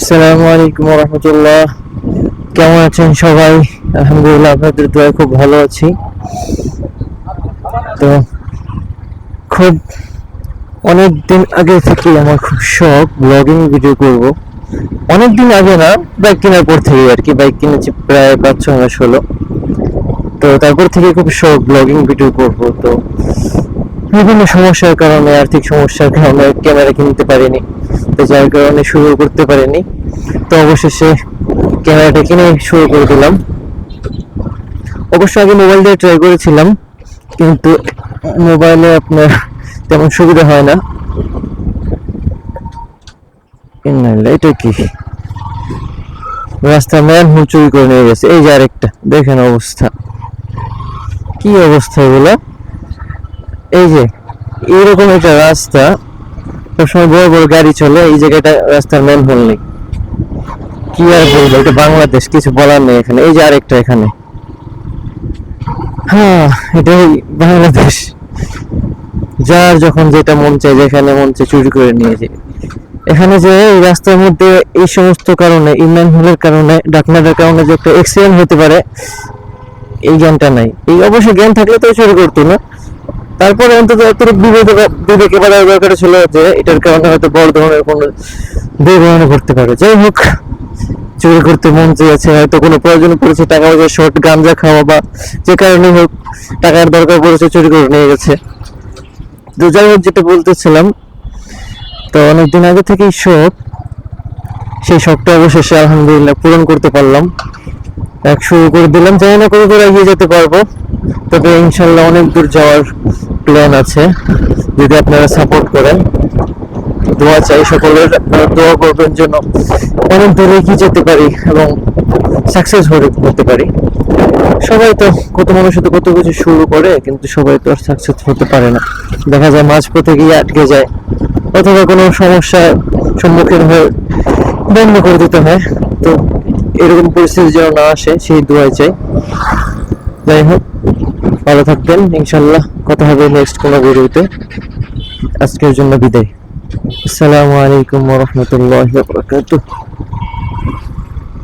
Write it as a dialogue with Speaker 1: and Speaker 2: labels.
Speaker 1: আসসালামু আলাইকুম রহমতুল্লাহ। কেমন আছেন সবাই? আলহামদুলিল্লাহ, আপনাদের দোয়ায় খুব ভালো আছি। তো খুব অনেক দিন আগে থেকে আমার খুব শখ ব্লগিং ভিডিও করব। অনেক দিন আগে না, বাইক কেনার পর থেকে আর কি। বাইক কিনেছি প্রায় 5-6 মাস হলো। তো তারপর থেকে খুব শখ ব্লগিং ভিডিও করব। তো বিভিন্ন সমস্যার কারণে, আর্থিক সমস্যার কারণে ক্যামেরা কিনতে পারিনি, তো যার কারণে শুরু করতে পারিনি। তো অবশেষে ক্যামেরাটা কিনে শুরু করে দিলাম। অবশ্য আগে মোবাইল দিয়ে ট্রাই করেছিলাম, কিন্তু মোবাইলে আপনার তেমন সুবিধা হয় না। এটা কি রাস্তা ম্যান হোল চুরি করে নিয়ে গেছে। এই যে আরেকটা, দেখেন অবস্থা, কি অবস্থা এগুলো। এই যে এইরকম একটা রাস্তা, সবসময় বড় বড় গাড়ি চলে, এই জায়গাটা রাস্তার ম্যান হোল নেই। কি আর বলবো, এটা বাংলাদেশ, কিছু বলার নেই এখানে। এই যে আরেকটা এখানে, হ্যাঁ এটাই বাংলাদেশ। যার যখন যেটা মন চায়, যেখানে মন চায় চুরি করে নিয়ে যায়। এখানে যে এই রাস্তার মধ্যে এই সমস্ত কারণে, ইমান হলের কারণে, ডাকনাদের কারণে যে একটা অ্যাক্সিডেন্ট হতে পারে, এই জ্ঞানটা নাই। এই অবশ্য জ্ঞান থাকলে তো চুরি করতো না। তারপরে অন্তত এতটুকু বিবেকে বাড়ার দরকার ছিল যে এটার কারণে হয়তো বড় ধরনের কোনো দুর্ঘটনা ঘটতে পারে। যাই হোক, চুরি করতে মন চেয়েছে, হয়তো কোনো প্রয়োজন পড়েছে, টাকা পয়সা শর্ট, গাঞ্জা খাওয়া বা যে কারণে হোক টাকার দরকার পড়েছে, চুরি করে নিয়ে গেছে। তো যাই হোক, যেটা বলতেছিলাম, তো অনেকদিন আগে থেকেই শখ, সেই শখটা অবশেষে আলহামদুলিল্লাহ পূরণ করতে পারলাম। এক শুরু করে দিলাম, জানি না কত দূর এগিয়ে যেতে পারবো, তবে ইনশাল্লাহ অনেক দূর যাওয়ার প্ল্যান আছে, যদি আপনারা সাপোর্ট করেন। দোয়া চাই সকলের, দোয়া করবেন যেন অনেক দূরে এগিয়ে যেতে পারি এবং সাকসেস হতে পারি। সবাই তো, কত মানুষ তো কত কিছু শুরু করে, কিন্তু সবাই তো আর সাকসেস হতে পারে না। দেখা যায় মাঝপথে গিয়ে আটকে যায়, অথবা কোনো সমস্যার সম্মুখীন হয়ে বন্ধ করে দিতে হয়। তো এরকম পরিস্থিতি যেন না আসে, সেই দোয়াই চাই। যাই হোক, ভালো থাকবেন, ইনশাল্লাহ কথা হবে নেক্সট কোনো ভিডিওতে। আজকের জন্য বিদায়। আসসালামু আলাইকুম ওয়া রাহমাতুল্লাহি ওয়া বারাকাতুহু।